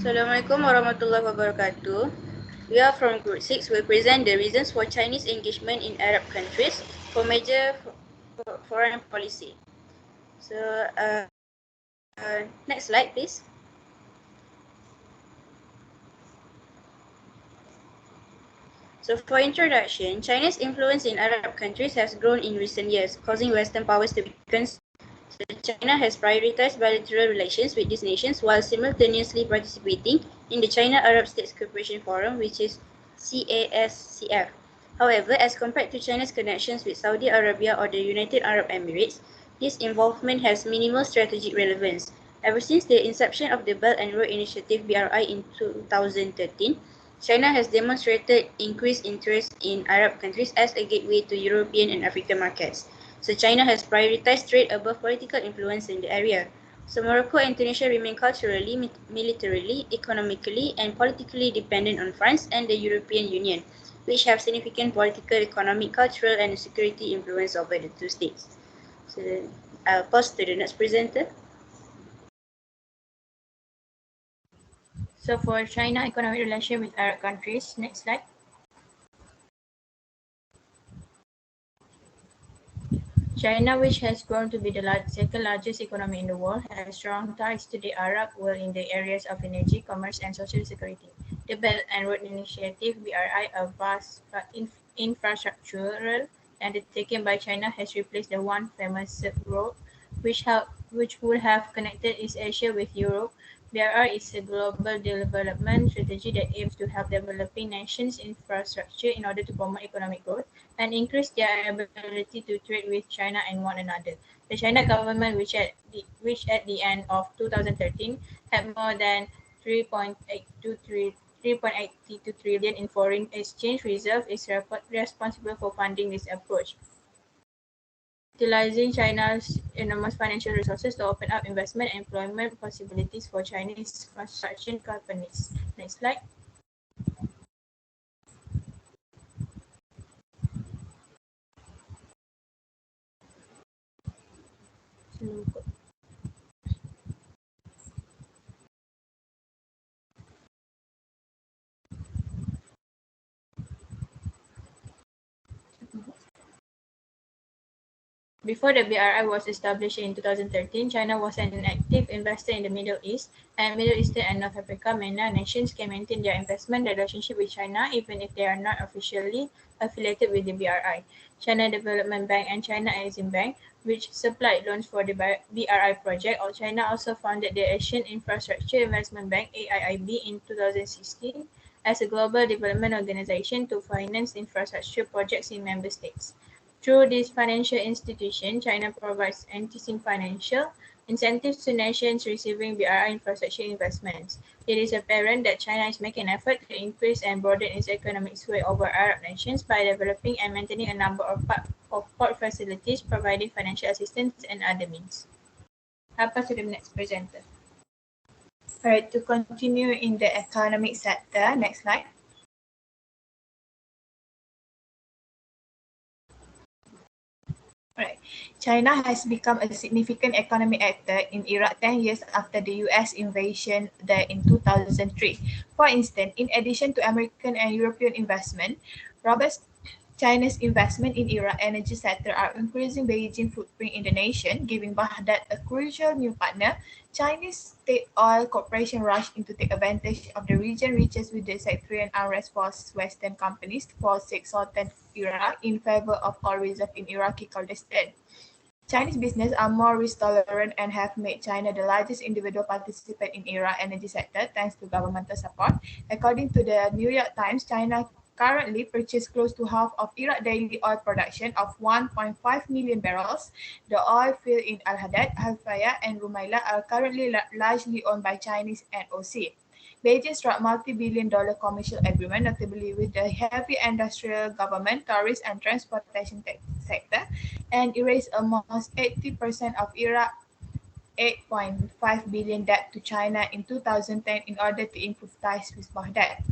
Assalamualaikum warahmatullahi wabarakatuh. We are from Group 6. We present the reasons for Chinese engagement in Arab countries for major foreign policy. So, next slide, please. So, for introduction, China's influence in Arab countries has grown in recent years, causing Western powers to be concerned. So, China has prioritized bilateral relations with these nations while simultaneously participating in the China-Arab States Cooperation Forum, which is CASCF. However, as compared to China's connections with Saudi Arabia or the United Arab Emirates, this involvement has minimal strategic relevance. Ever since the inception of the Belt and Road Initiative (BRI) in 2013, China has demonstrated increased interest in Arab countries as a gateway to European and African markets. So China has prioritized trade above political influence in the area. So Morocco and Tunisia remain culturally, militarily, economically, and politically dependent on France and the European Union, which have significant political, economic, cultural, and security influence over the two states. So I'll pass to the next presenter. So for China economic relation with Arab countries, next slide. China, which has grown to be the second largest economy in the world, has strong ties to the Arab world in the areas of energy, commerce, and social security. The Belt and Road Initiative (BRI), a vast infrastructural undertaking by China, has replaced the one famous Silk Road, which would have connected East Asia with Europe. BRI is a global development strategy that aims to help developing nations' infrastructure in order to promote economic growth and increase their ability to trade with China and one another. The China government, which at the end of 2013 had more than 3.82 trillion in foreign exchange reserve, is responsible for funding this approach, utilizing China's enormous financial resources to open up investment and employment possibilities for Chinese construction companies. Next slide. Before the BRI was established in 2013, China was an active investor in the Middle East, and Middle Eastern and North Africa MENA nations can maintain their investment relationship with China even if they are not officially affiliated with the BRI. China Development Bank and China Exim Bank, which supplied loans for the BRI project, or China also founded the Asian Infrastructure Investment Bank (AIIB) in 2016 as a global development organization to finance infrastructure projects in member states. Through this financial institution, China provides anti-sink financial incentives to nations receiving BRI infrastructure investments. It is apparent that China is making an effort to increase and broaden its economic sway over Arab nations by developing and maintaining a number of port facilities, providing financial assistance and other means. I'll pass to the next presenter. All right, to continue in the economic sector, next slide. Right. China has become a significant economic actor in Iraq 10 years after the US invasion there in 2003. For instance, in addition to American and European investment, robust China's investment in Iraq energy sector are increasing Beijing's footprint in the nation, giving Baghdad a crucial new partner. Chinese state oil corporation rushed in to take advantage of the region reaches with the sectarian unrest forced Western companies to forsake Sultan Iraq in favor of oil reserve in Iraqi Kurdistan. Chinese business are more risk tolerant and have made China the largest individual participant in Iraq energy sector thanks to governmental support. According to the New York Times, China currently purchases close to half of Iraq daily oil production of 1.5 million barrels. The oil field in Al-Hadad, Al-Faya, and Rumaila are currently largely owned by Chinese NOC. Beijing struck multi-billion-dollar commercial agreement, notably with the heavy industrial, government, tourist, and transportation sector, and erased almost 80% of Iraq's 8.5 billion debt to China in 2010 in order to improve ties with Baghdad.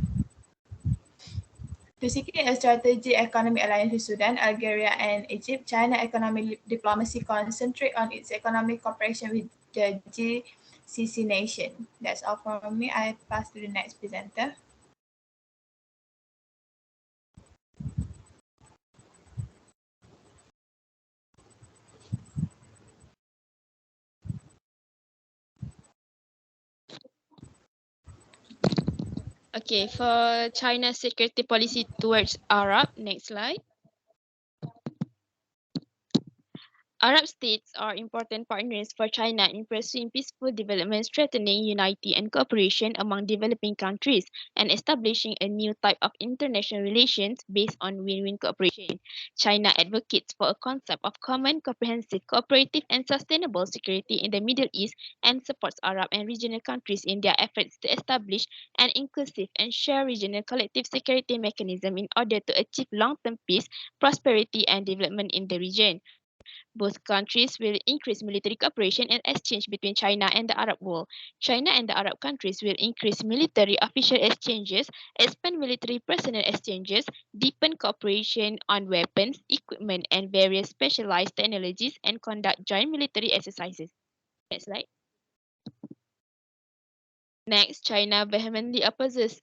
To secure a strategic economic alliance with Sudan, Algeria, and Egypt, China economic diplomacy concentrates on its economic cooperation with the CC nation. That's all from me. I pass to the next presenter. Okay, for China's security policy towards Arab, next slide. Arab states are important partners for China in pursuing peaceful development, strengthening unity and cooperation among developing countries, and establishing a new type of international relations based on win-win cooperation. China advocates for a concept of common, comprehensive, cooperative, and sustainable security in the Middle East and supports Arab and regional countries in their efforts to establish an inclusive and shared regional collective security mechanism in order to achieve long-term peace, prosperity, and development in the region. Both countries will increase military cooperation and exchange between China and the Arab world. China and the Arab countries will increase military official exchanges, expand military personnel exchanges, deepen cooperation on weapons, equipment, and various specialized technologies, and conduct joint military exercises. Next slide. Next, China vehemently opposes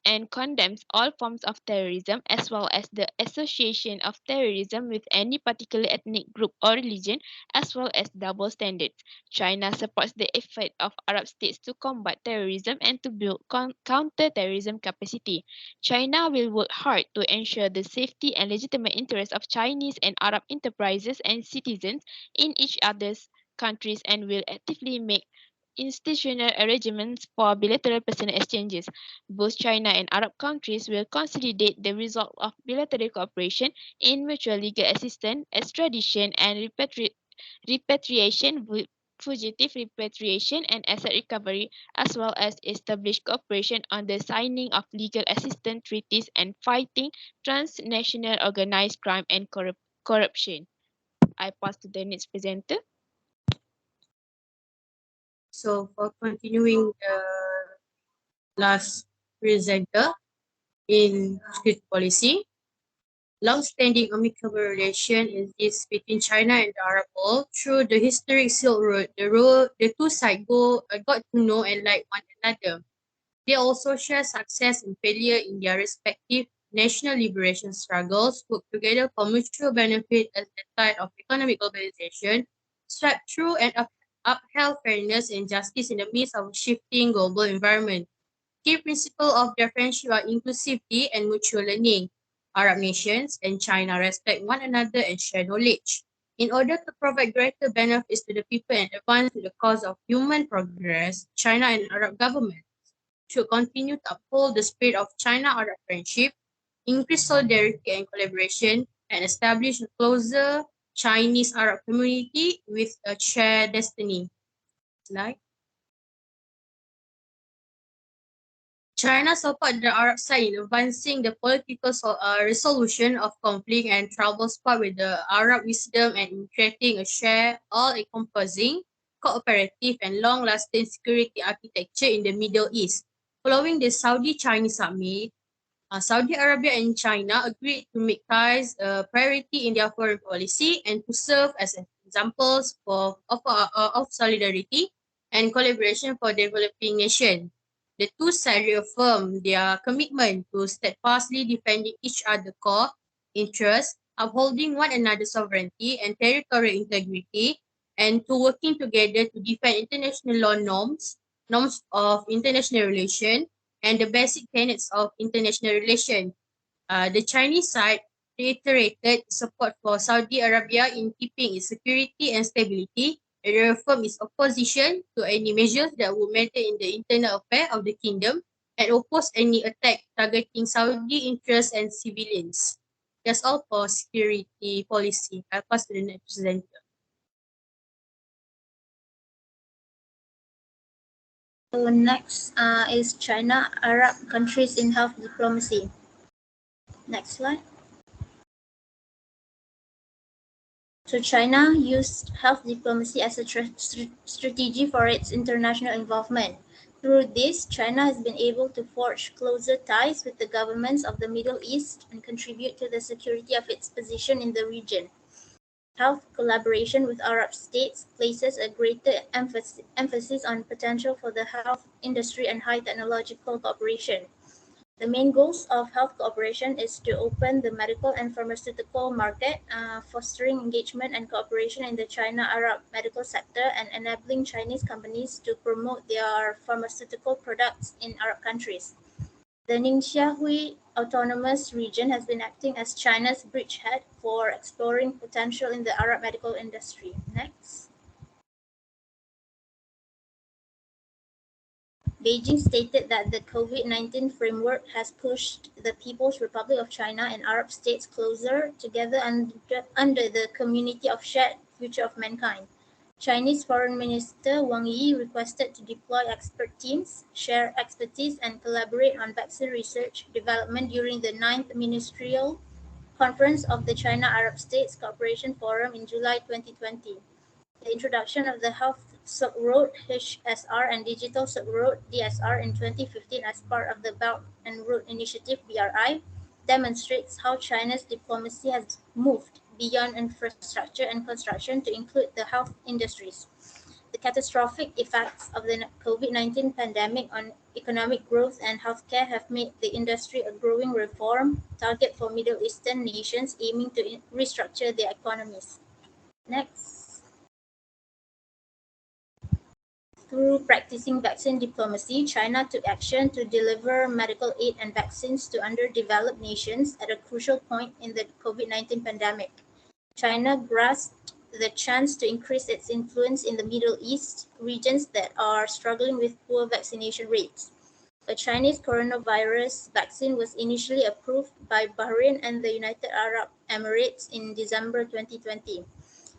and condemns all forms of terrorism as well as the association of terrorism with any particular ethnic group or religion as well as double standards. China supports the effort of Arab states to combat terrorism and to build counter-terrorism capacity. China will work hard to ensure the safety and legitimate interests of Chinese and Arab enterprises and citizens in each other's countries and will actively make institutional arrangements for bilateral personal exchanges. Both China and Arab countries will consolidate the result of bilateral cooperation in mutual legal assistance, extradition, and repatriation, fugitive repatriation, and asset recovery, as well as establish cooperation on the signing of legal assistance treaties and fighting transnational organized crime and corruption. I pass to the next presenter. So for continuing the last presenter in security policy, long-standing amicable relation exists between China and the Arab world. Through the historic Silk Road, the two sides got to know and like one another. They also share success and failure in their respective national liberation struggles, work together for mutual benefit as the tide of economic globalization swept through and upheld fairness and justice in the midst of a shifting global environment. Key principles of their friendship are inclusivity and mutual learning. Arab nations and China respect one another and share knowledge. In order to provide greater benefits to the people and advance to the cause of human progress, China and Arab governments should continue to uphold the spirit of China-Arab friendship, increase solidarity and collaboration, and establish a closer Chinese-Arab community with a shared destiny. Slide. China supports the Arab side in advancing the political resolution of conflict and trouble spot with the Arab wisdom and in creating a shared, all-encompassing, cooperative, and long-lasting security architecture in the Middle East. Following the Saudi-Chinese summit, Saudi Arabia and China agreed to make ties a priority in their foreign policy and to serve as examples of solidarity and collaboration for developing nations. The two sides reaffirmed their commitment to steadfastly defending each other's core interests, upholding one another's sovereignty and territorial integrity, and to working together to defend international law norms of international relations, and the basic tenets of international relations. The Chinese side reiterated support for Saudi Arabia in keeping its security and stability and reaffirmed its opposition to any measures that would meddle in the internal affairs of the kingdom and oppose any attack targeting Saudi interests and civilians. That's all for security policy. I'll pass to the next presenter. So next is China, Arab countries in health diplomacy. Next slide. So China used health diplomacy as a strategy for its international involvement. Through this, China has been able to forge closer ties with the governments of the Middle East and contribute to the security of its position in the region. Health collaboration with Arab states places a greater emphasis on potential for the health industry and high technological cooperation. The main goals of health cooperation is to open the medical and pharmaceutical market, fostering engagement and cooperation in the China-Arab medical sector, and enabling Chinese companies to promote their pharmaceutical products in Arab countries. The Ningxia Autonomous Region has been acting as China's bridgehead for exploring potential in the Arab medical industry. Next. Beijing stated that the COVID-19 framework has pushed the People's Republic of China and Arab states closer together under the Community of Shared Future of Mankind. Chinese Foreign Minister Wang Yi requested to deploy expert teams, share expertise, and collaborate on vaccine research development during the 9th Ministerial Conference of the China-Arab States Cooperation Forum in July 2020. The introduction of the Health Silk Road (HSR) and Digital Silk Road (DSR) in 2015 as part of the Belt and Road Initiative (BRI) demonstrates how China's diplomacy has moved beyond infrastructure and construction to include the health industries. The catastrophic effects of the COVID-19 pandemic on economic growth and healthcare have made the industry a growing reform target for Middle Eastern nations aiming to restructure their economies. Next. Through practicing vaccine diplomacy, China took action to deliver medical aid and vaccines to underdeveloped nations at a crucial point in the COVID-19 pandemic. China grasped the chance to increase its influence in the Middle East, regions that are struggling with poor vaccination rates. A Chinese coronavirus vaccine was initially approved by Bahrain and the United Arab Emirates in December 2020.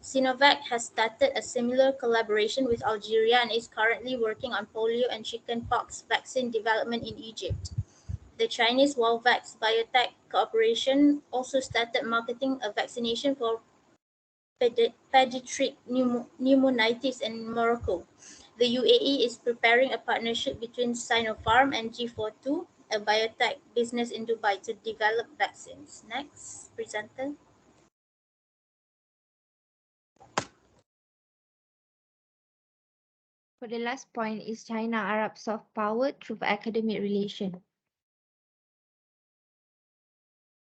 Sinovac has started a similar collaboration with Algeria and is currently working on polio and chickenpox vaccine development in Egypt. The Chinese Walvax Biotech Corporation also started marketing a vaccination for pediatric pneumonitis in Morocco. The UAE is preparing a partnership between Sinopharm and G42, a biotech business in Dubai, to develop vaccines. Next, presenter. For the last point is China-Arab soft power through academic relation.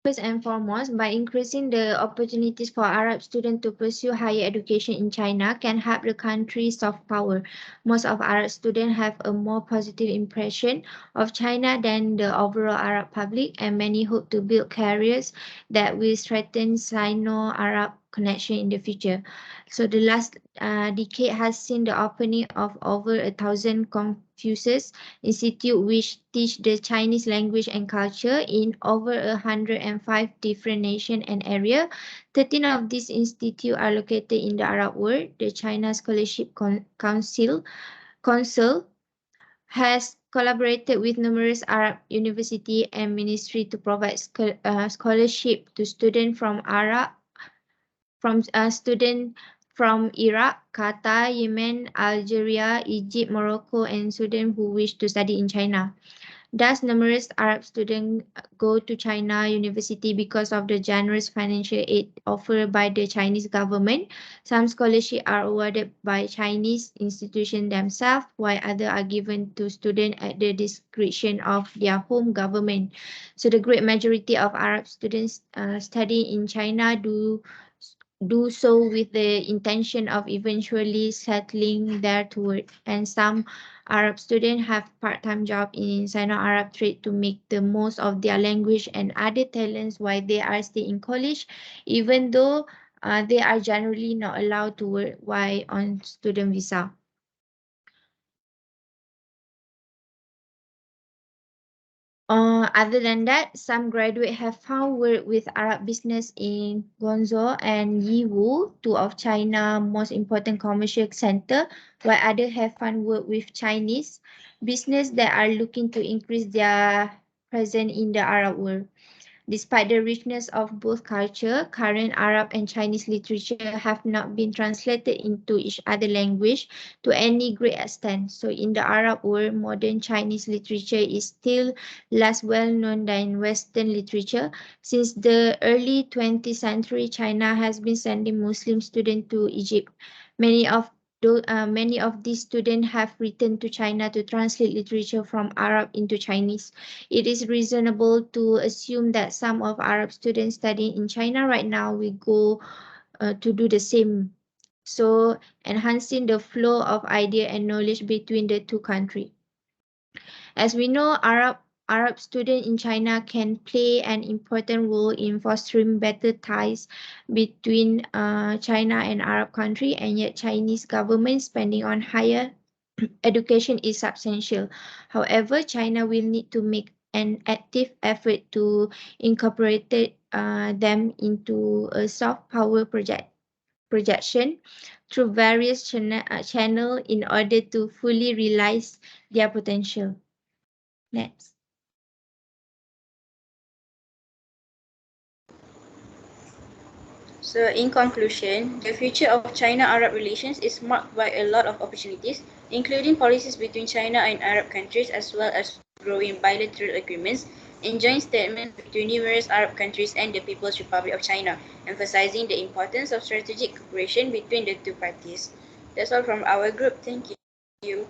First and foremost, by increasing the opportunities for Arab students to pursue higher education in China can help the country's soft power. Most of Arab students have a more positive impression of China than the overall Arab public, and many hope to build careers that will strengthen Sino-Arab connection in the future. So the last decade has seen the opening of over 1,000 Confucius Institute, which teach the Chinese language and culture in over 105 different nations and areas. 13 of these institutes are located in the Arab world. The China Scholarship Council has collaborated with numerous Arab universities and ministries to provide scholarship to students from Iraq, Qatar, Yemen, Algeria, Egypt, Morocco, and Sudan who wish to study in China. Thus, numerous Arab students go to China University because of the generous financial aid offered by the Chinese government. Some scholarships are awarded by Chinese institutions themselves, while others are given to students at the discretion of their home government. So, the great majority of Arab students studying in China do so with the intention of eventually settling there to work, and some Arab students have part-time job in Sino-Arab trade to make the most of their language and other talents while they are still in college, even though they are generally not allowed to work while on student visa. Other than that, some graduates have found work with Arab business in Guangzhou and Yiwu, two of China's most important commercial centers, while others have found work with Chinese business that are looking to increase their presence in the Arab world. Despite the richness of both culture, current Arab and Chinese literature have not been translated into each other language to any great extent. So in the Arab world, modern Chinese literature is still less well known than Western literature. Since the early 20th century, China has been sending Muslim students to Egypt. Many of many of these students have returned to China to translate literature from Arab into Chinese. It is reasonable to assume that some of Arab students studying in China right now will go to do the same. So, enhancing the flow of idea and knowledge between the two countries. As we know, Arab students in China can play an important role in fostering better ties between China and Arab countries, and yet Chinese government spending on higher education is substantial. However, China will need to make an active effort to incorporate them into a soft power projection through various channel in order to fully realize their potential. Next. So, in conclusion, the future of China-Arab relations is marked by a lot of opportunities, including policies between China and Arab countries, as well as growing bilateral agreements and joint statements between numerous Arab countries and the People's Republic of China, emphasizing the importance of strategic cooperation between the two parties. That's all from our group. Thank you.